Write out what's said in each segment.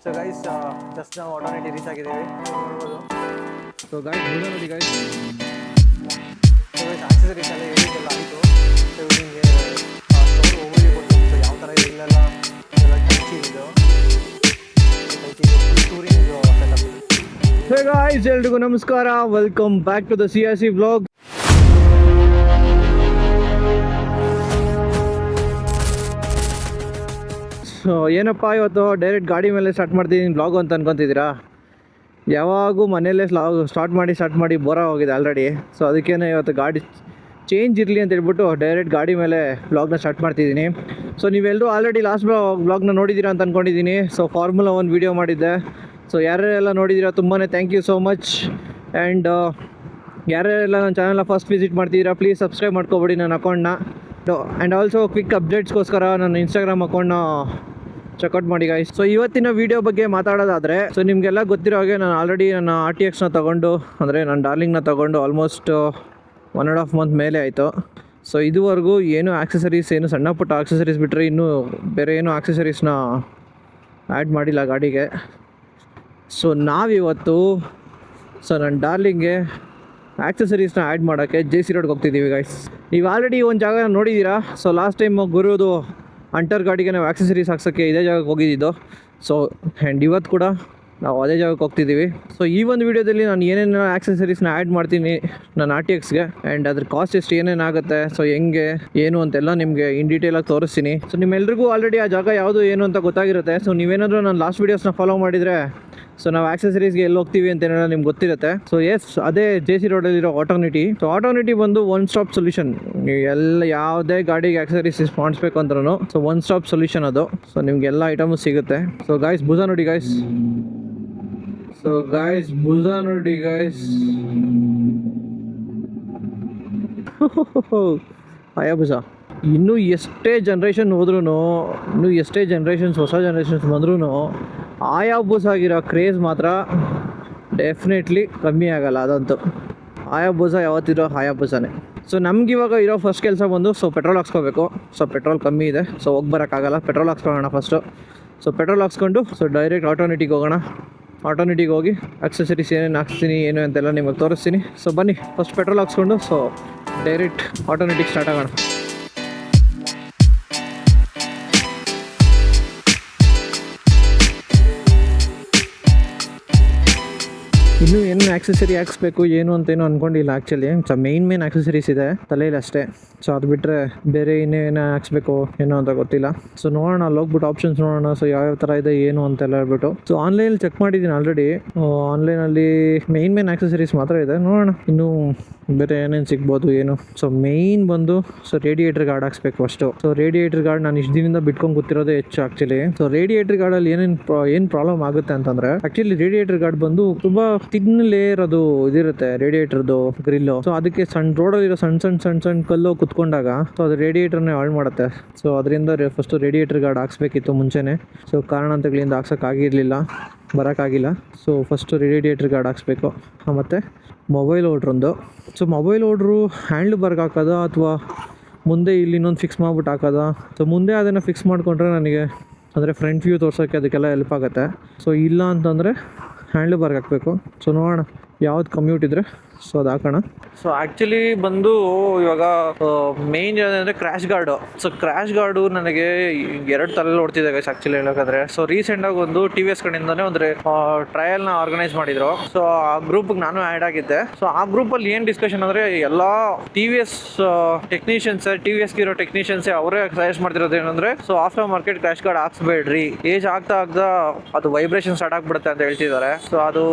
So guys just ನಾವು ಆಟೋನೆಟಿ reach ಆಗಿದ್ದೀವಿ ನೋಡ್ಬೋದು. ಸೊ ಗಾಯ್ಸ್ ವಿಡಿಯೋ ನೋಡಿ ಗಾಯ್ಸ್. ಸೊ ಗೈಸ್ ಆಕ್ಸೆಸರೀಸ್ ಎಲ್ಲ ಹೇಳಿದ್ದೆಲ್ಲ ಆಯಿತು. ಸೊ ನಿಮಗೆ ಸ್ಟೋರ್ ಓವರ್ವ್ಯೂ ಕೊಡ್ತೀನಿ. ಸೊ ಯಾವ ಥರ ಇದೆ ಇಲ್ಲೆಲ್ಲ ಎಲ್ಲ ಟೈಚಿ ಇದು full touring setup. Hey guys, ಎಲ್ರಿಗೂ ನಮಸ್ಕಾರ. Welcome back to the CRC vlog. So ಏನಪ್ಪ ಇವತ್ತು ಡೈರೆಕ್ಟ್ ಗಾಡಿ ಮೇಲೆ ಸ್ಟಾರ್ಟ್ ಮಾಡ್ತಿದ್ದೀನಿ ಬ್ಲಾಗು ಅಂತ ಅನ್ಕೊತಿದ್ದೀರಾ? ಯಾವಾಗೂ ಮನೆಯಲ್ಲೇ ಸ್ಟಾರ್ಟ್ ಮಾಡಿ ಬೋರ್ ಹೋಗಿದೆ ಆಲ್ರೆಡಿ. ಸೊ ಅದಕ್ಕೇನೆ ಇವತ್ತು ಗಾಡಿ ಚೇಂಜ್ ಇರಲಿ ಅಂತ ಹೇಳ್ಬಿಟ್ಟು ಡೈರೆಕ್ಟ್ ಗಾಡಿ ಮೇಲೆ ಬ್ಲಾಗ್ನ ಸ್ಟಾರ್ಟ್ ಮಾಡ್ತಿದ್ದೀನಿ. ಸೊ ನೀವೆಲ್ಲರೂ ಆಲ್ರೆಡಿ ಲಾಸ್ಟ್ ಬ್ಲಾಗ್ನ ನೋಡಿದ್ದೀರಾ ಅಂತ ಅಂದ್ಕೊಂಡಿದ್ದೀನಿ. ಸೊ ಫಾರ್ಮುಲಾ 1 ವೀಡಿಯೋ ಮಾಡಿದ್ದೆ. ಸೊ ಯಾರ್ಯಾರೆಲ್ಲ ನೋಡಿದ್ದೀರಾ ತುಂಬಾ thank you so much. And ಯಾರ್ಯಾರೆಲ್ಲ ನನ್ನ ಚಾನಲ್ನ ಫಸ್ಟ್ ವಿಸಿಟ್ ಮಾಡ್ತಿದ್ದೀರಾ ಪ್ಲೀಸ್ ಸಬ್ಸ್ಕ್ರೈಬ್ ಮಾಡ್ಕೊಬೇಡಿ ನನ್ನ ಅಕೌಂಟ್ನ. ಆ್ಯಂಡ್ ಆಲ್ಸೋ ಕ್ವಿಕ್ ಅಪ್ಡೇಟ್ಸ್ಗೋಸ್ಕರ ನನ್ನ ಇನ್ಸ್ಟಾಗ್ರಾಮ್ ಅಕೌಂಟ್ನ ಚೆಕ್ಔಟ್ ಮಾಡಿ ಗಾಯ್ಸ್. ಸೊ ಇವತ್ತಿನ ವೀಡಿಯೋ ಬಗ್ಗೆ ಮಾತಾಡೋದಾದರೆ, ಸೊ ನಿಮಗೆಲ್ಲ ಗೊತ್ತಿರೋ ಹಾಗೆ ನಾನು ಆಲ್ರೆಡಿ ನನ್ನ RTXನ ತೊಗೊಂಡು, ಅಂದರೆ ನನ್ನ ಡಾರ್ಲಿಂಗ್ನ ತೊಗೊಂಡು ಆಲ್ಮೋಸ್ಟ್ 1.5 ಮಂತ್ ಮೇಲೆ ಆಯಿತು. ಸೊ ಇದುವರೆಗೂ ಏನು ಆಕ್ಸೆಸರೀಸ್, ಏನು ಸಣ್ಣ ಪುಟ್ಟ ಆಕ್ಸೆಸರೀಸ್ ಬಿಟ್ಟರೆ ಇನ್ನೂ ಬೇರೆ ಏನು ಆಕ್ಸೆಸರೀಸ್ನ ಆ್ಯಡ್ ಮಾಡಿಲ್ಲ ಗಾಡಿಗೆ. ಸೊ ನಾವಿವತ್ತು ನನ್ನ ಡಾರ್ಲಿಂಗ್ಗೆ ಆಕ್ಸೆಸರೀಸ್ನ ಆ್ಯಡ್ ಮಾಡೋಕ್ಕೆ JC ರೋಡ್ಗೆ ಹೋಗ್ತಿದ್ದೀವಿ ಗಾಯ್ಸ್. ನೀವು ಆಲ್ರೆಡಿ ಒಂದು ಜಾಗ ನೋಡಿದ್ದೀರಾ. ಸೊ ಲಾಸ್ಟ್ ಟೈಮ್ ಗುರುದು ಅಂಟರ್ ಗಾಡಿಗೆ ನಾವು ಆಕ್ಸೆಸರೀಸ್ ಹಾಕ್ಸೋಕ್ಕೆ ಇದೇ ಜಾಗಕ್ಕೆ ಹೋಗಿದ್ದು. ಸೊ ಆ್ಯಂಡ್ ಇವತ್ತು ಕೂಡ ನಾವು ಅದೇ ಜಾಗಕ್ಕೆ ಹೋಗ್ತಿದ್ದೀವಿ. ಸೊ ಈ ಒಂದು ವೀಡಿಯೋದಲ್ಲಿ ನಾನು ಏನೇನು ಆಕ್ಸೆಸರೀಸ್ನ ಆ್ಯಡ್ ಮಾಡ್ತೀನಿ ನನ್ನ RTXಗೆ, ಆ್ಯಂಡ್ ಅದ್ರ ಕಾಸ್ಟ್ ಎಷ್ಟು ಏನೇನಾಗುತ್ತೆ, ಸೊ ಹೆಂಗೆ ಏನು ಅಂತೆಲ್ಲ ನಿಮಗೆ ಇನ್ ಡೀಟೇಲಾಗಿ ತೋರಿಸ್ತೀನಿ. ಸೊ ನಿಮ್ಮೆಲ್ರಿಗೂ ಆಲ್ರೆಡಿ ಆ ಜಾಗ ಯಾವುದು ಏನು ಅಂತ ಗೊತ್ತಾಗಿರುತ್ತೆ. ಸೊ ನೀವೇನಾದರೂ ನನ್ನ ಲಾಸ್ಟ್ ವೀಡಿಯೋಸ್ನ ಫಾಲೋ ಮಾಡಿದರೆ ಸೊ ನಾವು ಆಕ್ಸೆಸರೀಸ್ಗೆ ಎಲ್ಲಿ ಹೋಗ್ತೀವಿ ಅಂತೇನೆಲ್ಲ ನಿಮ್ಗೆ ಗೊತ್ತಿರುತ್ತೆ. ಸೊ ಅದೇ JC ರೋಡಲ್ಲಿರೋ ಆಟೋನಿಟಿ. ಸೊ ಆಟೋನಿಟಿ ಬಂದು ಒನ್ ಸ್ಟಾಪ್ ಸೊಲ್ಯೂಷನ್. ನೀವು ಎಲ್ಲ ಯಾವುದೇ ಗಾಡಿಗೆ ಆಕ್ಸೆಸರೀಸ್ ಮಾಡಿಸ್ಬೇಕು ಅಂದ್ರೂ ಸೊ ಒನ್ ಸ್ಟಾಪ್ ಸೊಲ್ಯೂಷನ್ ಅದು. ಸೊ ನಿಮ್ಗೆ ಎಲ್ಲ ಐಟಮು ಸಿಗುತ್ತೆ. ಸೊ ಗಾಯ್ಸ್ ಭುಜ ನೋಡಿ ಗಾಯ್ಸ್. ಭುಜ ನೋಡಿ ಗಾಯ್ಸ್. ಭುಜ ಇನ್ನೂ ಎಷ್ಟೇ ಜನ್ರೇಷನ್ ಹೋದ್ರೂ, ಇನ್ನೂ ಎಷ್ಟೇ ಹೊಸ ಜನ್ರೇಷನ್ಸ್ ಬಂದ್ರೂ ಭುಜ ಆಗಿರೋ ಕ್ರೇಜ್ ಮಾತ್ರ ಡೆಫಿನೆಟ್ಲಿ ಕಮ್ಮಿ ಆಗಲ್ಲ. ಅದಂತೂ ಭುಜ ಯಾವತ್ತಿರೋ ಭುಜನೇ. ಸೊ ನಮಗಿವಾಗ ಇರೋ ಫಸ್ಟ್ ಕೆಲಸ ಬಂದು ಪೆಟ್ರೋಲ್ ಹಾಕ್ಸ್ಕೋಬೇಕು. ಸೊ ಪೆಟ್ರೋಲ್ ಕಮ್ಮಿ ಇದೆ, ಸೊ ಹೋಗಿ ಬರೋಕ್ಕಾಗಲ್ಲ. ಪೆಟ್ರೋಲ್ ಹಾಕ್ಸ್ಕೊಳ್ಳೋಣ ಫಸ್ಟು. ಸೊ ಪೆಟ್ರೋಲ್ ಹಾಕ್ಸ್ಕೊಂಡು ಡೈರೆಕ್ಟ್ ಆಟೋನಿಟಿಗೆ ಹೋಗೋಣ. ಆಟೋನಿಟಿಗೆ ಹೋಗಿ ಆಕ್ಸೆಸರೀಸ್ ಏನೇನು ಹಾಕ್ಸ್ತೀನಿ ಏನು ಅಂತೆಲ್ಲ ನಿಮಗೆ ತೋರಿಸ್ತೀನಿ. ಸೊ ಬನ್ನಿ ಫಸ್ಟ್ ಪೆಟ್ರೋಲ್ ಹಾಕ್ಸ್ಕೊಂಡು ಡೈರೆಕ್ಟ್ ಆಟೋನಿಟಿಗೆ ಸ್ಟಾರ್ಟ್ ಆಗೋಣ. ಇನ್ನೂ ಏನು ಆಕ್ಸೆಸರಿ ಹಾಕ್ಸ್ಬೇಕು ಏನು ಅಂತೇನು ಅಂದ್ಕೊಂಡಿಲ್ಲ ಆ್ಯಕ್ಚುಲಿ. ಸೊ ಮೇನ್ ಆಕ್ಸೆಸರೀಸ್ ಇದೆ ತಲೆಯಲ್ಲಿ ಅಷ್ಟೇ. ಸೊ ಅದು ಬಿಟ್ಟರೆ ಬೇರೆ ಇನ್ನೇನು ಹಾಕ್ಸ್ಬೇಕು ಏನೋ ಅಂತ ಗೊತ್ತಿಲ್ಲ. ಸೊ ನೋಡೋಣ, ಅಲ್ಲಿ ಹೋಗ್ಬಿಟ್ಟು ಆಪ್ಷನ್ಸ್ ನೋಡೋಣ. ಸೊ ಯಾವ್ಯಾವ ಥರ ಇದೆ ಏನು ಅಂತೆಲ್ಲ ಹೇಳ್ಬಿಟ್ಟು. ಸೊ ಆನ್ಲೈನಲ್ಲಿ ಚೆಕ್ ಮಾಡಿದ್ದೀನಿ ಆಲ್ರೆಡಿ. ಆನ್ಲೈನಲ್ಲಿ ಮೇನ್ ಆಕ್ಸೆಸರೀಸ್ ಮಾತ್ರ ಇದೆ. ನೋಡೋಣ ಇನ್ನೂ ಬೇರೆ ಏನೇನು ಸಿಗ್ಬೋದು ಏನು. ಸೊ ಮೇನ್ ಬಂದು ರೇಡಿಯೇಟರ್ ಗಾರ್ಡ್ ಹಾಕ್ಸ್ಬೇಕು ಫಸ್ಟು. ಸೊ ರೇಡಿಯೇಟರ್ ಗಾರ್ಡ್ ನಾನು ಇಷ್ಟು ದಿನದಿಂದ ಬಿಟ್ಕೊಂಡು ಕೂತಿರೋದೇ ಹೆಚ್ಚು ಆ್ಯಕ್ಚುಲಿ. ಸೊ ರೇಡಿಯೇಟರ್ ಗಾರ್ಡಲ್ಲಿ ಏನು ಪ್ರಾಬ್ಲಮ್ ಆಗುತ್ತೆ ಅಂತಂದರೆ, ಆ್ಯಕ್ಚುಲಿ ರೇಡಿಯೇಟರ್ ಗಾರ್ಡ್ ಬಂದು ತುಂಬ ತಿನ್ ಲೇಯರ್ ಅದು ಇದಿರುತ್ತೆ ರೇಡಿಯೇಟರ್ದು ಗ್ರಿಲ್ಲು. ಸೊ ಅದಕ್ಕೆ ರೋಡಲ್ಲಿರೋ ಸಣ್ಣ ಕಲ್ಲು ಕುತ್ಕೊಂಡಾಗ ಸೊ ಅದು ರೇಡಿಯೇಟರ್ನೇ ಹಾಳು ಮಾಡುತ್ತೆ. ಸೊ ಅದರಿಂದ ಫಸ್ಟು ರೇಡಿಯೇಟರ್ ಗಾರ್ಡ್ ಹಾಕ್ಸ್ಬೇಕಿತ್ತು ಮುಂಚೆನೇ. ಸೊ ಕಾರಣಾಂತರಗಳಿಂದ ಹಾಕ್ಸೋಕ್ಕಾಗಿರಲಿಲ್ಲ, ಬರೋಕ್ಕಾಗಿಲ್ಲ. ಸೊ ಫಸ್ಟು ರೇಡಿಯೇಟರ್ ಗಾರ್ಡ್ ಹಾಕ್ಸ್ಬೇಕು. ಮತ್ತು ಮೊಬೈಲ್ ಹೋಲ್ಡ್ರೊಂದು. ಸೊ ಮೊಬೈಲ್ ಹೋಲ್ಡ್ರು ಹ್ಯಾಂಡ್ಲ್ ಬರ್ಗೆ ಹಾಕೋದಾ ಅಥವಾ ಮುಂದೆ ಇಲ್ಲಿ ಇನ್ನೊಂದು ಫಿಕ್ಸ್ ಮಾಡ್ಬಿಟ್ಟು ಹಾಕೋದಾ? ಸೊ ಮುಂದೆ ಅದನ್ನು ಫಿಕ್ಸ್ ಮಾಡಿಕೊಂಡ್ರೆ ನನಗೆ ಅಂದರೆ ಫ್ರಂಟ್ ವ್ಯೂ ತೋರ್ಸೋಕ್ಕೆ ಅದಕ್ಕೆಲ್ಲ ಹೆಲ್ಪ್ ಆಗುತ್ತೆ. ಸೊ ಇಲ್ಲ ಅಂತಂದರೆ ಹ್ಯಾಂಡ್ಲ್ ಬಾರ್ಗೆ ಹಾಕಬೇಕು. ಸೊ ನೋಡೋಣ ಯಾವ್ದು ಕಮ್ಯೂಟ್ ಇದ್ದರೆ ಸೊ ಅದು ಹಾಕೋಣ. ಸೊ ಆ್ಯಕ್ಚುಲಿ ಬಂದು ಇವಾಗ ಮೇಯ್ನ್ ಏನಂದರೆ crash guard. So crash guard ನನಗೆ 2 ತಲೆಯಲ್ಲಿ ಓಡ್ತಿದೆ ಗೈಸ್ ಆ್ಯಕ್ಚುಲಿ ಹೇಳೋಕ್ಕಾದ್ರೆ. ಸೊ ರೀಸೆಂಟಾಗಿ ಒಂದು TVS ಕಡೆಯಿಂದನೇ ಒಂದು ಟ್ರಯಲ್ನ ಆರ್ಗನೈಸ್ ಮಾಡಿದರು. ಸೊ ಆ ಗ್ರೂಪಿಗೆ ನಾನು ಆ್ಯಡ್ ಆಗಿದ್ದೆ. ಸೊ ಆ ಗ್ರೂಪಲ್ಲಿ ಏನು ಡಿಸ್ಕಷನ್ ಅಂದರೆ ಎಲ್ಲ TVS ಟೆಕ್ನಿಷಿಯನ್ಸೇ, TVSಗೆ ಇರೋ ಟೆಕ್ನಿಷಿಯನ್ಸೇ ಅವರೇ ಸಜೆಸ್ಟ್ ಮಾಡ್ತಿರೋದು ಏನಂದರೆ, so after market crash guard ಹಾಕ್ಸ್ಬೇಡ್ರಿ, ಏಜ್ ಆಗ್ತಾ ಅದು ವೈಬ್ರೇಷನ್ ಸ್ಟಾರ್ಟ್ ಆಗಿಬಿಡುತ್ತೆ ಅಂತ ಹೇಳ್ತಿದ್ದಾರೆ. ಸೊ ಅದು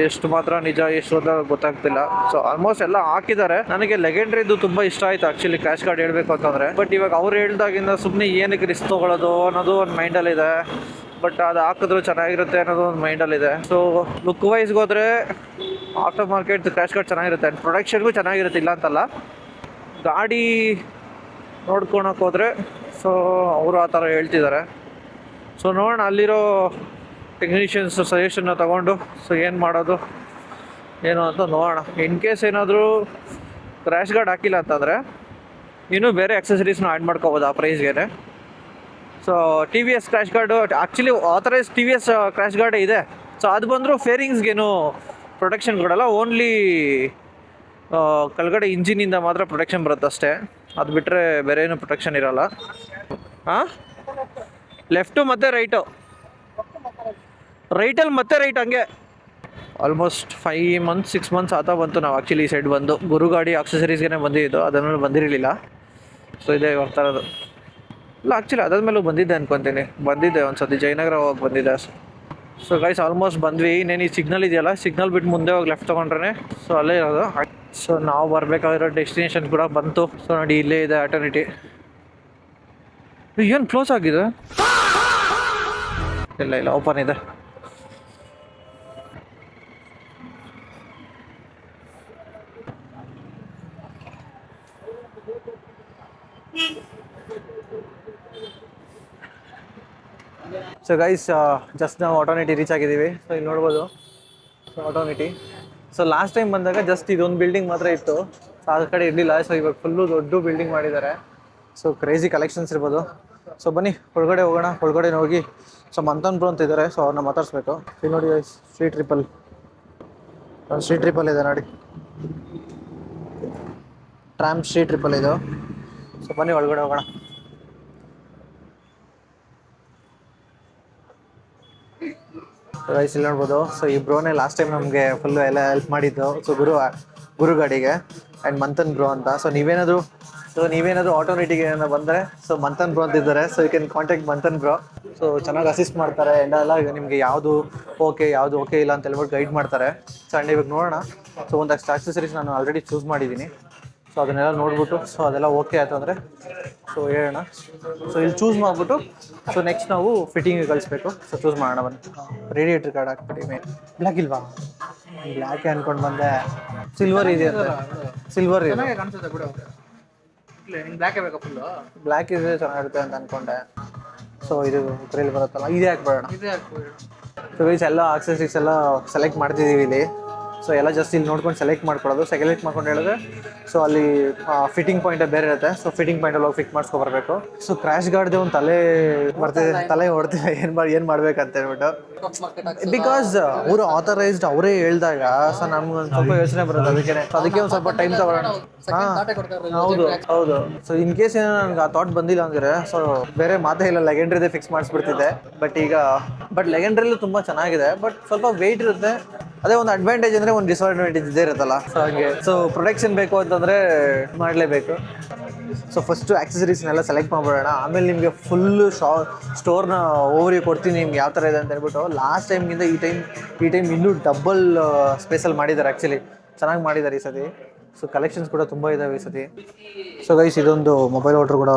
ಎಷ್ಟು ಮಾತ್ರ ನಿಜ ಎಷ್ಟು ಅಂತ ಗೊತ್ತಾಗ್ತಿಲ್ಲ. ಸೊ ಆಲ್ಮೋಸ್ಟ್ ಎಲ್ಲ ಹಾಕಿದ್ದಾರೆ. ನನಗೆ ಲೆಗೆಂಡ್ರಿದು ತುಂಬ ಇಷ್ಟ ಆಯ್ತು ಆ್ಯಕ್ಚುಲಿ ಕ್ರ್ಯಾಶ್ ಗಾರ್ಡ್ ಹೇಳ್ಬೇಕು ಅಂತಂದರೆ. ಬಟ್ ಇವಾಗ ಅವ್ರು ಹೇಳ್ದಾಗಿಂದ ಸುಮ್ಮನೆ ಏನಕ್ಕೆ ರಿಸ್ಕ್ ತೊಗೊಳ್ಳೋದು ಅನ್ನೋದು ಒಂದು ಮೈಂಡಲ್ಲಿದೆ. ಬಟ್ ಅದು ಹಾಕಿದ್ರು ಚೆನ್ನಾಗಿರುತ್ತೆ ಅನ್ನೋದು ಒಂದು ಮೈಂಡಲ್ಲಿದೆ. ಸೊ ಲುಕ್ ವೈಸ್ಗೆ ಹೋದರೆ ಆಫ್ಟರ್ ಮಾರ್ಕೆಟ್ ಕ್ರ್ಯಾಶ್ ಗಾರ್ಡ್ ಚೆನ್ನಾಗಿರುತ್ತೆ, ಆ್ಯಂಡ್ ಪ್ರೊಡಕ್ಷನ್ಗೂ ಚೆನ್ನಾಗಿರುತ್ತೆ, ಇಲ್ಲ ಅಂತಲ್ಲ. ಗಾಡಿ ನೋಡ್ಕೊಳಕ್ಕೆ ಹೋದರೆ ಸೊ ಅವರು ಆ ಥರ ಹೇಳ್ತಿದ್ದಾರೆ. ಸೊ ನೋಡೋಣ ಅಲ್ಲಿರೋ ಟೆಕ್ನಿಷಿಯನ್ಸ್ ಸಜೆಷನ್ನ ತೊಗೊಂಡು ಸೊ ಏನು ಮಾಡೋದು ಏನು ಅಂತ ನೋಡೋಣ. ಇನ್ ಕೇಸ್ ಏನಾದರೂ ಕ್ರ್ಯಾಶ್ ಗಾರ್ಡ್ ಹಾಕಿಲ್ಲ ಅಂತಂದರೆ ಇನ್ನೂ ಬೇರೆ ಆಕ್ಸೆಸರೀಸ್ನ ಆ್ಯಡ್ ಮಾಡ್ಕೋಬೋದು ಆ ಪ್ರೈಸ್ಗೆ. So T V S crash guard actually authorise T V S crash ಗಾರ್ಡೇ ಇದೆ. ಸೊ ಅದು ಬಂದರೂ ಫೇರಿಂಗ್ಸ್ಗೇನು ಪ್ರೊಟೆಕ್ಷನ್ ಕೊಡಲ್ಲ, ಓನ್ಲಿ ಕೆಳಗಡೆ ಇಂಜಿನಿಂದ ಮಾತ್ರ ಪ್ರೊಟೆಕ್ಷನ್ ಬರುತ್ತೆ ಅಷ್ಟೇ. ಅದು ಬಿಟ್ಟರೆ ಬೇರೆ ಏನು ಪ್ರೊಟೆಕ್ಷನ್ ಇರೋಲ್ಲ. ಹಾಂ, ಲೆಫ್ಟು ಮತ್ತು ರೈಟಲ್ಲಿ ಮತ್ತೆ ರೈಟ್ ಹಂಗೆ. ಆಲ್ಮೋಸ್ಟ್ 5 months 6 months ಆತ ಬಂತು ನಾವು ಆ್ಯಕ್ಚುಲಿ ಈ ಸೈಡ್ ಬಂದು. ಗುರುಗಾಡಿ ಆಕ್ಸೆಸರೀಸ್ಗೆ ಬಂದಿದ್ದು, ಅದಾದ್ಮೇಲೆ ಬಂದಿರಲಿಲ್ಲ. ಸೊ ಇದೇ ಬರ್ತಾ ಇರೋದು. ಇಲ್ಲ ಆ್ಯಕ್ಚುಲಿ ಅದಾದ್ಮೇಲೂ ಬಂದಿದ್ದೆ ಅನ್ಕೊತೀನಿ, ಬಂದಿದ್ದೆ ಒಂದು ಸತಿ ಜಯನಗರ ಹೋಗಿ ಬಂದಿದ್ದೆ. ಸೊ ಗೈಸ್ ಆಲ್ಮೋಸ್ಟ್ ಬಂದ್ವಿ. ಇನ್ನೇನು ಈ ಸಿಗ್ನಲ್ ಇದೆಯಲ್ಲ, ಸಿಗ್ನಲ್ ಬಿಟ್ಟು ಮುಂದೆ ಹೋಗಿ ಲೆಫ್ಟ್ ತೊಗೊಂಡ್ರೆ ಸೊ ಅಲ್ಲೇ ಇರೋದು. ಸೊ ನಾವು ಬರಬೇಕಾಗಿರೋ ಡೆಸ್ಟಿನೇಷನ್ ಕೂಡ ಬಂತು. ಸೊ ನೋಡಿ ಇಲ್ಲೇ ಇದೆ ಆಟರ್ನಿಟಿ. ಏನು ಕ್ಲೋಸ್ ಆಗಿದೆ? ಇಲ್ಲ ಓಪನ್ ಇದೆ. ಸೊ ಗೈಸ್ ಜಸ್ಟ್ ನಾವು ಆಟೋನಿಟಿ ರೀಚ್ ಆಗಿದ್ದೀವಿ. ಸೊ ಇಲ್ಲಿ ನೋಡ್ಬೋದು ಸೊ ಆಟೋನಿಟಿ. ಸೊ ಲಾಸ್ಟ್ ಟೈಮ್ ಬಂದಾಗ ಜಸ್ಟ್ ಇದೊಂದು ಬಿಲ್ಡಿಂಗ್ ಮಾತ್ರ ಇತ್ತು, ಸೊ ಆ ಕಡೆ ಇರಲಿಲ್ಲ. ಸೊ ಇವಾಗ ಫುಲ್ಲು ದೊಡ್ಡ ಬಿಲ್ಡಿಂಗ್ ಮಾಡಿದ್ದಾರೆ. ಸೊ ಕ್ರೇಜಿ ಕಲೆಕ್ಷನ್ಸ್ ಇರ್ಬೋದು. ಸೊ ಬನ್ನಿ ಒಳಗಡೆ ಹೋಗೋಣ. ಒಳಗಡೆ ಹೋಗಿ ಸೊ ಮಂಥನ್ ಬ್ರೋ ಅಂತ ಇದ್ದಾರೆ, ಸೊ ಅವ್ರನ್ನ ಮಾತಾಡಿಸ್ಬೇಕು. ಇಲ್ಲಿ ನೋಡಿ ಗೈಸ್, ಸ್ಟ್ರೀಟ್ ಟ್ರಿಪಲ್ ಇದೆ ನೋಡಿ, ಟ್ರಾಮ್ ಸ್ಟ್ರೀಟ್ ಟ್ರಿಪಲ್ ಇದು. ಸೊ ಬನ್ನಿ ಒಳಗಡೆ ಹೋಗೋಣ. ಗೈಸ್ ಇಲ್ಲಿ ನೋಡ್ಬೋದು. ಸೊ ಈ ಬ್ರೋನೇ ಲಾಸ್ಟ್ ಟೈಮ್ ನಮಗೆ ಫುಲ್ಲು ಎಲ್ಲ ಹೆಲ್ಪ್ ಮಾಡಿದ್ದು. ಸೊ ಗುರುಗಾಡಿಗೆ ಆ್ಯಂಡ್ ಮಂಥನ್ ಬ್ರೋ ಅಂತ. ಸೊ ನೀವೇನಾದರೂ ಆಟೋನಿಟಿಗೆ ಏನೋ ಬಂದರೆ ಸೊ ಮಂಥನ್ ಬ್ರೋ ಅಂತ ಇದ್ದಾರೆ. So you can contact Manthan bro. So ಚೆನ್ನಾಗಿ ಅಸಿಸ್ಟ್ ಮಾಡ್ತಾರೆ ಎಲ್ಲ ನಿಮಗೆ ಯಾವುದು ಓಕೆ ಇಲ್ಲ ಅಂತ ಹೇಳ್ಬಿಟ್ಟು ಗೈಡ್ ಮಾಡ್ತಾರೆ. ಸೊ ಆ್ಯಂಡ್ ಇವಾಗ ನೋಡೋಣ. ಸೊ ಒಂದಷ್ಟು ಆಕ್ಸೆಸರೀಸ್ ನಾನು ಆಲ್ರೆಡಿ ಚೂಸ್ ಮಾಡಿದ್ದೀನಿ. ಸೊ ಅದನ್ನೆಲ್ಲ ನೋಡ್ಬಿಟ್ಟು ಸೊ ಅದೆಲ್ಲ ಓಕೆ ಆಯಿತು ಅಂದರೆ ಸೊ ಹೇಳೋಣ. ಸೊ ಇಲ್ಲಿ ಚೂಸ್ ಮಾಡಿಬಿಟ್ಟು ಸೊ ನೆಕ್ಸ್ಟ್ ನಾವು ಫಿಟ್ಟಿಂಗಿಗೆ ಕಳಿಸ್ಬೇಕು. ಸೊ ಚೂಸ್ ಮಾಡೋಣ ಬನ್ನಿ. ರೇಡಿಯೇಟರ್ ಕಾರ್ಡ್ ಹಾಕ್ಬಿಡಿ. ಬ್ಲ್ಯಾಕ್ ಇಲ್ವಾ? ಬ್ಲ್ಯಾಕೆ ಅಂದ್ಕೊಂಡು ಬಂದೆ. ಸಿಲ್ವರ್ ಇದೆ ಅಂತ. ಸಿಲ್ವರ್ ಇದೆ, ಬ್ಲ್ಯಾಕ್ ಇದೆ ಚೆನ್ನಾಗಿರುತ್ತೆ ಅಂತ ಅಂದ್ಕೊಂಡೆ. ಸೊ ಇದು ಗ್ರಿಲ್ ಬರುತ್ತಲ್ಲ, ಇದೇ ಹಾಕ್ಬೇಡೋಣ. ಸೊ ಗೈಸ್ ಎಲ್ಲ ಆಕ್ಸೆಸರೀಸ್ ಎಲ್ಲ ಸೆಲೆಕ್ಟ್ ಮಾಡ್ತಿದ್ದೀವಿ ಇಲ್ಲಿ. ಸೊ ಎಲ್ಲ ಜಸ್ಟ್ ಇಲ್ಲಿ ನೋಡ್ಕೊಂಡು ಸೆಲೆಕ್ಟ್ ಮಾಡ್ಕೊಳ್ಳೋದು. ಸೆಲೆಕ್ಟ್ ಮಾಡ್ಕೊಂಡು ಹೇಳಿದ್ರೆ ಸೊ ಅಲ್ಲಿ ಫಿಟ್ಟಿಂಗ್ ಪಾಯಿಂಟ್ ಬೇರೆ ಇರುತ್ತೆ. ಸೊ ಫಿಟ್ಟಿಂಗ್ ಪಾಯಿಂಟಲ್ಲಿ ಹೋಗಿ ಫಿಟ್ ಮಾಡಿಸ್ಕೊಬರ್ಬೇಕು. ಸೊ ಕ್ರ್ಯಾಶ್ ಗಾರ್ಡ್ದೆ ಒಂದು ತಲೆ ಹೊಡ್ತಿದೆ ಏನು ಮಾಡ್ಬೇಕಂತ ಹೇಳ್ಬಿಟ್ಟು. ಬಿಕಾಸ್ ಅವರು ಆಥರೈಸ್ಡ್ ಅವರೇ ಹೇಳ್ದಾಗ ಸೊ ನಮ್ಗೆ ಒಂದು ಸ್ವಲ್ಪ ಯೋಚನೆ ಬರುತ್ತೆ. ಅದಕ್ಕೆ ಒಂದು ಸ್ವಲ್ಪ ಟೈಮ್ ತಗೊಳ್ಳೋಣ. ಹೌದು. ಸೊ ಇನ್ ಕೇಸ್ ಏನೋ ನನಗೆ ಆ ಥಾಟ್ ಬಂದಿಲ್ಲ ಅಂದರೆ ಸೊ ಬೇರೆ ಮಾತೇ ಇಲ್ಲ, ಲೆಗೆಂಡ್ರಿದೆ ಫಿಕ್ಸ್ ಮಾಡಿಸ್ಬಿಡ್ತಿದ್ದೆ. ಬಟ್ ಲೆಗೆಂಡ್ರಲ್ಲೂ ತುಂಬ ಚೆನ್ನಾಗಿದೆ, ಬಟ್ ಸ್ವಲ್ಪ ವೆಯ್ಟ್ ಇರುತ್ತೆ. ಅದೇ ಒಂದು ಅಡ್ವಾಂಟೇಜ್ ಅಂದರೆ ಒಂದು ಡಿಸ್ಅಡ್ವಾಂಟೇಜ್ ಇದ್ದೇ ಇರುತ್ತಲ್ಲ. ಸೊ ಹಾಗೆ ಸೊ ಪ್ರೊಟೆಕ್ಷನ್ ಬೇಕು ಅಂತಂದರೆ ಮಾಡಲೇಬೇಕು. ಸೊ ಫಸ್ಟು ಆಕ್ಸೆಸರೀಸ್ನೆಲ್ಲ ಸೆಲೆಕ್ಟ್ ಮಾಡ್ಬಿಡೋಣ. ಆಮೇಲೆ ನಿಮಗೆ ಫುಲ್ಲು ಸ್ಟೋರ್ನ ಓವರ್ವ್ಯೂ ಕೊಡ್ತೀನಿ ನಿಮ್ಗೆ ಯಾವ ಥರ ಇದೆ ಅಂತ ಹೇಳ್ಬಿಟ್ಟು. ಲಾಸ್ಟ್ ಟೈಮ್ಗಿಂತ ಈ ಟೈಮ್ ಇನ್ನೂ ಡಬಲ್ ಸ್ಪೇಸಲ್ಲಿ ಮಾಡಿದ್ದಾರೆ. ಆ್ಯಕ್ಚುಲಿ ಚೆನ್ನಾಗಿ ಮಾಡಿದ್ದಾರೆ ಈ ಸತಿ. ಸೊ ಕಲೆಕ್ಷನ್ಸ್ ಕೂಡ ತುಂಬ ಇದ್ದಾವೆ ಈ ಸತಿ. ಸೊ ಗೈಸ್ ಇದೊಂದು ಮೊಬೈಲ್ ವಾಟ್ರ್ ಕೂಡ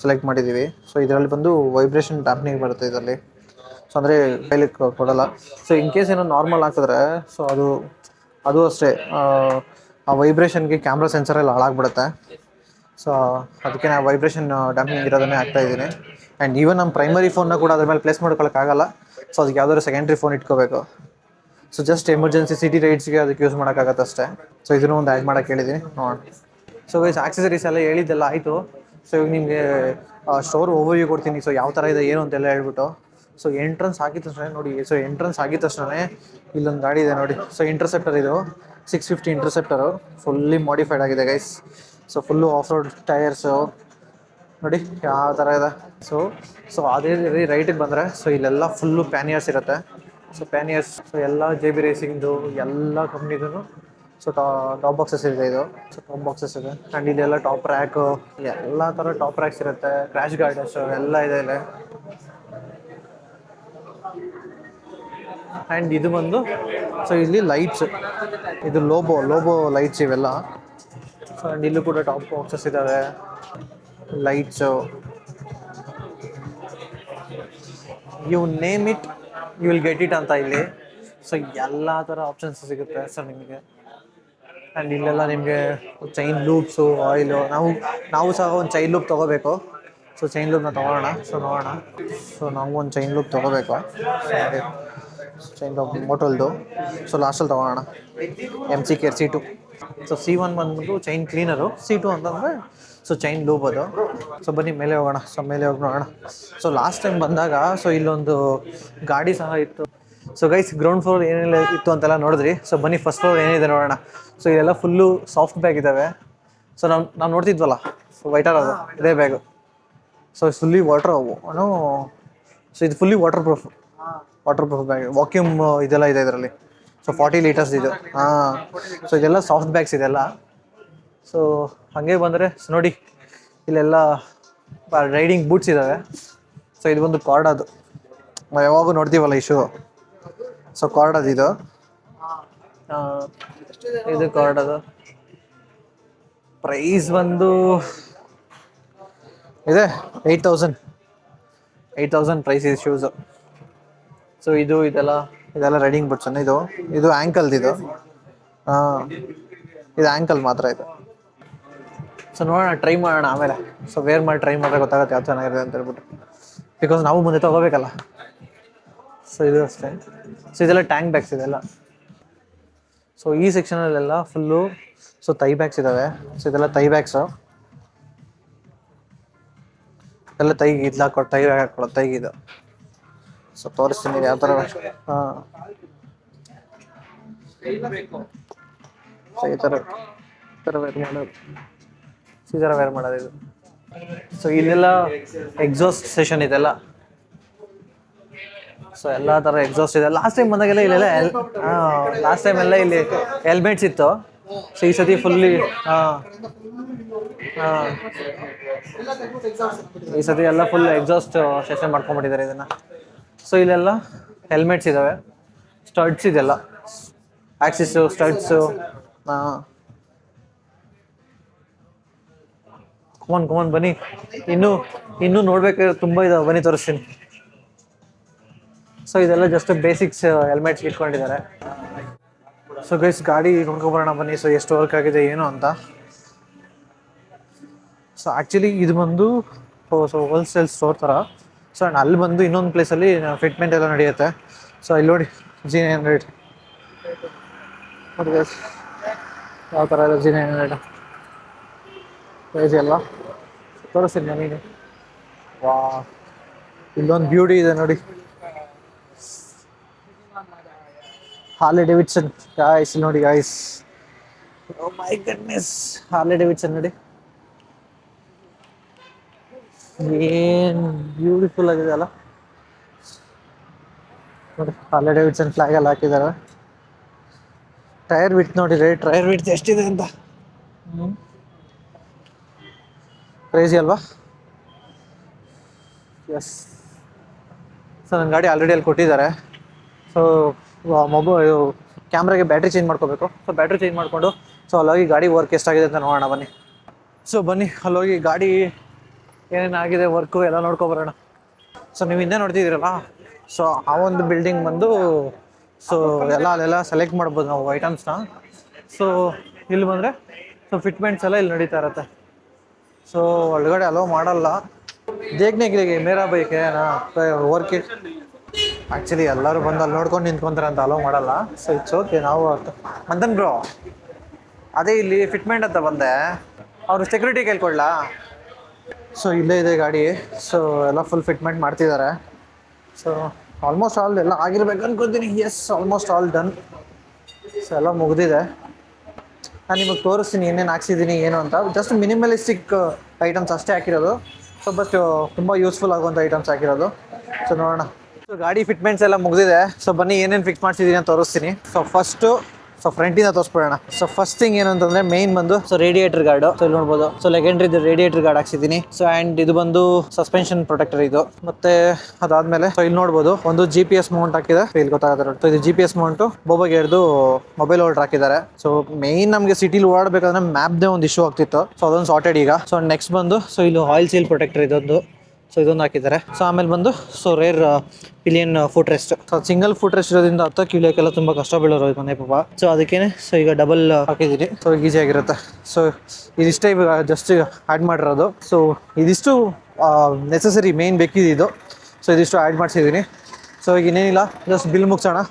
ಸೆಲೆಕ್ಟ್ ಮಾಡಿದ್ದೀವಿ. ಸೊ ಇದರಲ್ಲಿ ಬಂದು ವೈಬ್ರೇಷನ್ ಟ್ಯಾಪ್ನಿಂಗ್ ಬರುತ್ತೆ ಇದರಲ್ಲಿ. ಸೊ ಅಂದರೆ ಕೈಲಿ ಕೊಡಲ್ಲ. ಸೊ ಇನ್ ಕೇಸ್ ಏನೋ ನಾರ್ಮಲ್ ಹಾಕಿದ್ರೆ ಸೊ ಅದು ಅಷ್ಟೇ ಆ ವೈಬ್ರೇಷನ್ಗೆ ಕ್ಯಾಮ್ರಾ ಸೆನ್ಸರೆಲ್ಲ ಹಾಳಾಗ್ಬಿಡುತ್ತೆ. ಸೊ ಅದಕ್ಕೆ ನಾನು ವೈಬ್ರೇಷನ್ ಡ್ಯಾಮ್ಪಿಂಗ್ ಇರೋದನ್ನೇ ಹಾಕ್ತಾಯಿದ್ದೀನಿ. ಆ್ಯಂಡ್ ಈವನ್ ನಮ್ಮ ಪ್ರೈಮರಿ ಫೋನ್ನ ಕೂಡ ಅದ್ರ ಮೇಲೆ ಪ್ಲೇಸ್ ಮಾಡ್ಕೊಳ್ಳೋಕ್ಕಾಗಲ್ಲ. ಸೊ ಅದಕ್ಕೆ ಯಾವುದಾದ್ರು ಸೆಕೆಂಡ್ರಿ ಫೋನ್ ಇಟ್ಕೋಬೇಕು. ಸೊ ಜಸ್ಟ್ ಎಮರ್ಜೆನ್ಸಿ ಸಿಟಿ ರೈಡ್ಸ್ಗೆ ಅದಕ್ಕೆ ಯೂಸ್ ಮಾಡೋಕ್ಕಾಗತ್ತೆ ಅಷ್ಟೇ. ಸೊ ಇದನ್ನು ಒಂದು ಆ್ಯಡ್ ಮಾಡೋಕ್ಕೆ ಹೇಳಿದ್ದೀನಿ, ನೋಡೋಣ. ಸೊ ಗೈಸ್ ಆಕ್ಸೆಸರೀಸ್ ಎಲ್ಲ ಹೇಳಿದ್ದೆಲ್ಲ ಆಯಿತು. ಸೊ ಇವಾಗ ನಿಮಗೆ ಸ್ಟೋರ್ ಓವರ್ವ್ಯೂ ಕೊಡ್ತೀನಿ. ಸೊ ಯಾವ ಥರ ಇದೆ ಏನು ಅಂತೆಲ್ಲ ಹೇಳ್ಬಿಟ್ಟು. ಸೊ ಎಂಟ್ರೆನ್ಸ್ ಆಗಿದ ತಕ್ಷಣ ನೋಡಿ. ಸೊ ಎಂಟ್ರೆನ್ಸ್ ಆಗಿದ ತಕ್ಷಣ ಇಲ್ಲೊಂದು ಗಾಡಿ ಇದೆ ನೋಡಿ. ಸೊ ಇಂಟರ್ಸೆಪ್ಟರ್ ಇದು 650 ಇಂಟರ್ಸೆಪ್ಟರು ಫುಲ್ಲಿ ಮಾಡಿಫೈಡ್ ಆಗಿದೆ guys. So full of road tyres ನೋಡಿ ಯಾವ ಥರ ಇದೆ. ಸೊ ಅದೇ ರೈಟಿಗೆ ಬಂದರೆ ಸೊ ಇಲ್ಲೆಲ್ಲ ಫುಲ್ಲು ಪ್ಯಾನಿಯರ್ಸ್ ಇರುತ್ತೆ. ಸೊ ಪ್ಯಾನಿಯರ್ಸ್ ಎಲ್ಲ JB ರೇಸಿಂಗ್ದು ಎಲ್ಲ ಕಂಪ್ನಿದು ಸೊ ಟಾಪ್ ಬಾಕ್ಸಸ್ ಇದೆ ಇದು. ಸೊ ಟಾಪ್ ಬಾಕ್ಸಸ್ ಇದೆ. ಆ್ಯಂಡ್ ಇದೆಲ್ಲ ಟಾಪ್ ರ್ಯಾಕು ಎಲ್ಲ ಥರ ಟಾಪ್ ರ್ಯಾಕ್ಸ್ ಇರುತ್ತೆ. ಕ್ರ್ಯಾಶ್ ಗಾರ್ಡರ್ಸು ಎಲ್ಲ ಇದೆ ಇಲ್ಲಿ. ಆ್ಯಂಡ್ ಇದು ಬಂದು ಸೊ ಇಲ್ಲಿ ಲೈಟ್ಸ್, ಇದು ಲೋಬೋ ಲೈಟ್ಸ್ ಇವೆಲ್ಲ. ಸೊ ಆ್ಯಂಡ್ ಇಲ್ಲೂ ಕೂಡ ಟಾಪ್ ಬಾಕ್ಸಸ್ ಇದ್ದಾವೆ, lights, you name it you will get it ಅಂತ ಇಲ್ಲಿ. ಸೊ ಎಲ್ಲ ಥರ ಆಪ್ಷನ್ಸ್ ಸಿಗುತ್ತೆ ಸರ್ ನಿಮಗೆ. ಆ್ಯಂಡ್ ಇಲ್ಲೆಲ್ಲ ನಿಮಗೆ ಚೈನ್ ಲೂಪ್ಸು, ಆಯಿಲು, ನಾವು ಸಹ ಒಂದು ಚೈನ್ ಲೂಪ್ ತೊಗೋಬೇಕು. ಸೊ ಚೈನ್ ಲೂಪ್ನ ತೊಗೊಳ್ಳೋಣ. ಸೊ ನೋಡೋಣ. ಸೊ ನಾವು ಒಂದು ಚೈನ್ ಲೂಪ್ ತೊಗೋಬೇಕು. ಚೈನ್ ಲೂಪ್ ಮೋಟಲ್ದು. ಸೊ ಲಾಸ್ಟಲ್ಲಿ ತೊಗೊಳ್ಳೋಣ. MC care C2. So C1 ಬಂದ್ಬಿಟ್ಟು ಚೈನ್ ಕ್ಲೀನರು, C2 ಅಂತಂದರೆ ಸೊ ಚೈನ್ ಲೂಬ್ ಅದು. ಸೊ ಬನ್ನಿ ಮೇಲೆ ಹೋಗೋಣ. ಸೊ ಮೇಲೆ ಹೋಗಿ ನೋಡೋಣ. ಸೊ ಲಾಸ್ಟ್ ಟೈಮ್ ಬಂದಾಗ ಸೊ ಇಲ್ಲೊಂದು ಗಾಡಿ ಸಹ ಇತ್ತು. ಸೊ ಗೈಸ್ ಗ್ರೌಂಡ್ ಫ್ಲೋರ್ ಏನೆಲ್ಲ ಇತ್ತು ಅಂತೆಲ್ಲ ನೋಡಿದ್ರಿ. ಸೊ ಬನ್ನಿ ಫಸ್ಟ್ ಫ್ಲೋರ್ ಏನಿದೆ ನೋಡೋಣ. ಸೊ ಇದೆಲ್ಲ ಫುಲ್ಲು ಸಾಫ್ಟ್ ಬ್ಯಾಗ್ ಇದ್ದಾವೆ. ಸೊ ನಾವು ನೋಡ್ತಿದ್ವಲ್ಲ, ಸೊ ವೈಟರ್ ಅದು ಇದೇ ಬ್ಯಾಗು. ಸೊ ಫುಲ್ಲಿ ವಾಟರ್ ಅವು. ಸೊ ಇದು fully water proof bag. Vacuum ಇದೆಲ್ಲ ಇದೆ ಇದರಲ್ಲಿ. ಸೊ 40 ಲೀಟರ್ಸ್ ಇದು. ಹಾಂ, ಸೊ ಇದೆಲ್ಲ ಸಾಫ್ಟ್ ಬ್ಯಾಗ್ಸ್ ಇದೆಲ್ಲ. ಸೊ ಹಾಗೆ ಬಂದರೆ ನೋಡಿ ಇಲ್ಲೆಲ್ಲ ರೈಡಿಂಗ್ ಬೂಟ್ಸ್ ಇದ್ದಾವೆ. ಸೊ ಇದು ಒಂದು ಕಾರ್ಡ್ ಅದು, ನಾವು ಯಾವಾಗೂ ನೋಡ್ತೀವಲ್ಲ ಇಶ್ಯೂ. ಸೊ ಕಾರ್ಡ್ ಅದು ಇದು ಕಾರ್ಡ್ ಅದು. ಪ್ರೈಸ್ ಬಂದು ಇದೆ 8,000 ಪ್ರೈಸ್ ಇದೆ ಶೂಸು. ಸೊ ಇದೆಲ್ಲ ರೈಡಿಂಗ್ ಬೂಟ್ಸ್ ಅನ್ನ. ಇದು ಆ್ಯಂಕಲ್ದಿದು. ಹಾಂ, ಇದು ಆ್ಯಂಕಲ್ ಮಾತ್ರ ಇದು. ಸೊ ನೋಡೋಣ, ಟ್ರೈ ಮಾಡೋಣ ಆಮೇಲೆ. ಸೊ ವೇರ್ ಮಾಡಿ ಟ್ರೈ ಮಾಡಿದ್ರೆ ಗೊತ್ತಾಗುತ್ತೆ ಯಾವ್ದು ಚೆನ್ನಾಗಿದೆ ಅಂತ ಹೇಳ್ಬಿಟ್ಟು, ಬಿಕಾಸ್ ನಾವು ಮುಂದೆ ತೊಗೋಬೇಕಲ್ಲ. ಸೊ ಇದು ಅಷ್ಟೇ. ಸೊ ಇದೆಲ್ಲ ಟ್ಯಾಂಕ್ ಬ್ಯಾಗ್ಸ್ ಇದೆಲ್ಲ. ಸೊ ಈ ಸೆಕ್ಷನಲ್ಲೆಲ್ಲ ಫುಲ್ಲು ಸೊ ತೈ ಬ್ಯಾಗ್ಸ್ ಇದ್ದಾವೆ. ಸೊ ಇದೆಲ್ಲ ತೈ ಬ್ಯಾಗ್ಸು. ಎಲ್ಲ ತೈಗೆ ಇದ್ಲು ಹಾಕೊಟ್ಟು ತೈ ಬ್ಯಾಗ್ ಹಾಕೊಳ್ಳೋ ತೈಗಿದು. ಸೊ ತೋರಿಸ್ತೀನಿ ಯಾವ ಥರ. ಹಾಂ, ಸೊ ಈ ಥರ ವೇರ್ ಮಾಡೋದು. ಈ ಥರ ವೇರ್ ಮಾಡೋದು ಇದು. ಸೊ ಇಲ್ಲೆಲ್ಲ ಎಕ್ಸಾಸ್ಟ್ ಸೆಷನ್ ಇದೆಲ್ಲ. ಸೊ ಎಲ್ಲ ಥರ ಎಕ್ಸಾಸ್ಟ್ ಇದೆ. ಲಾಸ್ಟ್ ಟೈಮ್ ಬಂದಾಗೆಲ್ಲ ಇಲ್ಲೆಲ್ಲ ಲಾಸ್ಟ್ ಟೈಮ್ ಎಲ್ಲ ಇಲ್ಲಿ ಹೆಲ್ಮೆಟ್ಸ್ ಇತ್ತು. ಸೊ ಈ ಸತಿ ಫುಲ್ಲಿ ಈ ಸತಿ ಎಲ್ಲ ಫುಲ್ ಎಕ್ಸಾಸ್ಟ್ ಸೆಷನ್ ಮಾಡ್ಕೊಂಡ್ಬಿಟ್ಟಿದ್ದಾರೆ ಇದನ್ನು. ಸೊ ಇಲ್ಲೆಲ್ಲ ಹೆಲ್ಮೆಟ್ಸ್ ಇದ್ದಾವೆ, ಸ್ಟಡ್ಸ್ ಇದೆಲ್ಲ, ಆಕ್ಸಿಸು, ಸ್ಟಡ್ಸು. ಕಮಾನ್ ಬನ್ನಿ, ಇನ್ನೂ ನೋಡ್ಬೇಕಾದ್ರೆ ತುಂಬ ಇದಾವೆ. ಬನ್ನಿ ತೋರಿಸ್ತೀನಿ. ಸೊ ಇದೆಲ್ಲ ಜಸ್ಟ್ ಬೇಸಿಕ್ಸ್ ಹೆಲ್ಮೆಟ್ಸ್ ಇಟ್ಕೊಂಡಿದ್ದಾರೆ. ಸೊ ಗೈಸ್ ಗಾಡಿ ನೋಡ್ಕೊಬರೋಣ ಬನ್ನಿ. ಸೊ ಎಷ್ಟು ವರ್ಕ್ ಆಗಿದೆ ಏನು ಅಂತ. ಸೊ ಆ್ಯಕ್ಚುಲಿ ಇದು ಬಂದು ಸೊ ಹೋಲ್ಸೇಲ್ ಸ್ಟೋರ್ ಥರ. ಸೊ ಆ್ಯಂಡ್ ಅಲ್ಲಿ ಬಂದು ಇನ್ನೊಂದು ಪ್ಲೇಸಲ್ಲಿ ಫಿಟ್ಮೆಂಟ್ ಎಲ್ಲ ನಡೆಯುತ್ತೆ. ಸೊ ಇಲ್ಲಿ ನೋಡಿ G900 ನೋಡಿ ಗೈಸ್ ಯಾವ ಥರ ಇದೆ G900 ಪ್ರೈಸ್ ಎಲ್ಲ ತೋರಿಸ್ತೀನಿ ನನಗೆ. ವಾ, ಇಲ್ಲೊಂದು ಬ್ಯೂಟಿ ಇದೆ ನೋಡಿ, ಹಾರ್ಲೆ ಡೇವಿಡ್ಸನ್ ಗಾಯ್ಸ್. ನೋಡಿ ಗಾಯ್ಸ್, ಓ ಮೈ ಗಡ್ನೆಸ್, ಹಾರ್ಲೆ ಡೇವಿಡ್ಸನ್ ನೋಡಿ ಏನು ಬ್ಯೂಟಿಫುಲ್ ಆಗಿದೆ ಅಲ್ಲ. ನೋಡಿ ಹಾರ್ಲೆ ಡೇವಿಡ್ಸನ್ ಫ್ಲಾಗ್ ಎಲ್ಲ ಹಾಕಿದ್ದಾರೆ. ಟೈರ್ ವಿಡ್ತ್ ನೋಡಿರಿ, ಟೈರ್ ವಿಡ್ತ್ ಎಷ್ಟಿದೆ ಅಂತ. ಕ್ರೇಜಿ ಅಲ್ವಾ? ಎಸ್. ಸೊ ನನ್ನ ಗಾಡಿ ಆಲ್ರೆಡಿ ಅಲ್ಲಿ ಕೊಟ್ಟಿದ್ದಾರೆ. ಸೊ ಕ್ಯಾಮ್ರಾಗೆ ಬ್ಯಾಟ್ರಿ ಚೇಂಜ್ ಮಾಡ್ಕೋಬೇಕು. ಸೊ ಬ್ಯಾಟ್ರಿ ಚೇಂಜ್ ಮಾಡಿಕೊಂಡು ಸೊ ಅಲ್ಲೋಗಿ ಗಾಡಿ ವರ್ಕ್ ಎಷ್ಟಾಗಿದೆ ಅಂತ ನೋಡೋಣ ಬನ್ನಿ. ಸೊ ಬನ್ನಿ ಅಲ್ಲೋಗಿ ಗಾಡಿ ಏನೇನಾಗಿದೆ ವರ್ಕು ಎಲ್ಲ ನೋಡ್ಕೊಬರೋಣ. ಸೊ ನೀವು ಹಿಂದೆ ನೋಡ್ತಿದ್ದೀರಲ್ಲ, ಸೊ ಆ ಒಂದು ಬಿಲ್ಡಿಂಗ್ ಬಂದು ಸೊ ಅಲ್ಲೆಲ್ಲ ಸೆಲೆಕ್ಟ್ ಮಾಡ್ಬೋದು ನಾವು ಐಟಮ್ಸ್ನ. ಸೊ ಇಲ್ಲಿ ಬಂದರೆ ಸೊ ಫಿಟ್ಮೆಂಟ್ಸ್ ಎಲ್ಲ ಇಲ್ಲಿ ನಡೀತಾ ಇರುತ್ತೆ. ಸೊ ಒಳಗಡೆ ಅಲೋ ಮಾಡಲ್ಲ. ದೇಖ್ನೆ ಗೆ ಮೇರಾ ಬೈಕ್ ವರ್ಕ್ ಆ್ಯಕ್ಚುಲಿ ಎಲ್ಲರೂ ಬಂದು ಅಲ್ಲಿ ನೋಡ್ಕೊಂಡು ನಿಂತ್ಕೊಂತಾರೆ ಅಂತ ಅಲೋ ಮಾಡಲ್ಲ. So it's okay. ನಾವು ಮಂದನ್ ಬ್ರೋ ಅದೇ ಇಲ್ಲಿ ಫಿಟ್ಮೆಂಟ್ ಅಂತ ಬಂದೆ, ಅವರು ಸೆಕ್ಯೂರಿಟಿ ಕೇಳ್ಕೊಳ್ಳಾ. ಸೊ ಇಲ್ಲೇ ಇದೆ ಗಾಡಿ. ಸೊ ಎಲ್ಲ ಫುಲ್ ಫಿಟ್ಮೆಂಟ್ ಮಾಡ್ತಿದ್ದಾರೆ. ಸೊ ಆಲ್ಮೋಸ್ಟ್ ಆಲ್ ಎಲ್ಲ ಆಗಿರ್ಬೇಕು ಅನ್ಕೊತೀನಿ. Yes, almost all done. So ಎಲ್ಲ ಮುಗಿದಿದೆ. ನಾನು ನಿಮಗೆ ತೋರಿಸ್ತೀನಿ ಏನೇನು ಹಾಕ್ಸಿದ್ದೀನಿ ಏನು ಅಂತ. ಜಸ್ಟ್ ಮಿನಿಮಲಿಸ್ಟಿಕ್ ಐಟಮ್ಸ್ ಅಷ್ಟೇ ಹಾಕಿರೋದು. ಸೊ ಬಟ್ ತುಂಬ ಯೂಸ್ಫುಲ್ ಆಗುವಂಥ ಐಟಮ್ಸ್ ಹಾಕಿರೋದು. ಸೊ ನೋಡೋಣ. ಸೊ ಗಾಡಿ ಫಿಟ್ಮೆಂಟ್ಸ್ ಎಲ್ಲ ಮುಗಿದಿದೆ. ಸೊ ಬನ್ನಿ ಏನೇನು ಫಿಕ್ಸ್ ಮಾಡ್ಸಿದ್ದೀನಿ ಅಂತ ತೋರಿಸ್ತೀನಿ. ಸೊ ಫ್ರಂಟಿಂದ ತೋರಿಸ್ಬಿಡೋಣ. ಸೊ ಫಸ್ಟ್ ಥಿಂಗ್ ಏನು ಅಂತಂದ್ರೆ ಮೇನ್ ಬಂದು ಸೊ ರೇಡಿಯೇಟರ್ ಗಾರ್ಡು. ಸೊ ಇಲ್ಲಿ ನೋಡ್ಬೋದು. ಸೊ ಲೆಗೆಂಡ್ರಿದು ರೇಡಿಯೇಟರ್ ಗಾರ್ಡ್ ಹಾಕ್ಸಿದ್ದೀನಿ. ಸೊ ಆ್ಯಂಡ್ ಇದು ಬಂದು ಸಸ್ಪೆನ್ಷನ್ ಪ್ರೊಟೆಕ್ಟರ್ ಇದು. ಮತ್ತೆ ಅದಾದ್ಮೇಲೆ ಸೊ ಇಲ್ಲಿ ನೋಡ್ಬೋದು ಒಂದು GPS ಮೌಂಟ್ ಹಾಕಿದೆ. ಇಲ್ಲಿ ಗೊತ್ತಾಗುತ್ತೆ. ಸೊ ಇದು GPS ಮೌಂಟು ಬೋಬಗೆರ್ದು ಮೊಬೈಲ್ ಹೋಲ್ಡರ್ ಹಾಕಿದ್ದಾರೆ. ಸೊ ಮೇನ್ ನಮಗೆ ಸಿಟಿಲಿ ಓಡಾಡಬೇಕಾದ್ರೆ ಮ್ಯಾಪ್ದೇ ಒಂದು ಇಶ್ಯೂ ಆಗ್ತಿತ್ತು. ಸೊ ಅದೊಂದು ಸಾರ್ಟೆಡ್ ಈಗ. ಸೊ ನೆಕ್ಸ್ಟ್ ಬಂದು ಸೊ ಇಲ್ಲಿ ಆಯಿಲ್ ಸೀಲ್ ಪ್ರೊಟೆಕ್ಟರ್ ಇದೊಂದು. ಸೊ ಇದೊಂದು ಹಾಕಿದ್ದಾರೆ. ಸೊ ಆಮೇಲೆ ಬಂದು so rear pillion foot rest. So single foot rest ಇರೋದ್ರಿಂದ ಹತ್ತಕ್ಕೆ ಇಳಿಯೋಕ್ಕೆಲ್ಲ ತುಂಬ ಕಷ್ಟ ಬೀಳೋರು ಮನೆ ಪಾಪ. ಸೊ ಅದಕ್ಕೇನೆ ಸೊ ಈಗ ಡಬಲ್ ಹಾಕಿದ್ದೀನಿ. ಸೊ ಈಸಿ ಆಗಿರುತ್ತೆ. ಸೊ ಇದಿಷ್ಟೇ ಇವಾಗ ಜಸ್ಟ್ ಆ್ಯಡ್ ಮಾಡಿರೋದು. ಸೊ ಇದಿಷ್ಟು ನೆಸಸರಿ ಮೇನ್ ಬೇಕಿದ್ದು. ಸೊ ಇದಿಷ್ಟು ಆ್ಯಡ್ ಮಾಡಿಸಿದ್ದೀನಿ. ಸೊ ಈಗ ಇನ್ನೇನಿಲ್ಲ, ಜಸ್ಟ್ ಬಿಲ್ ಮುಗಿಸೋಣ.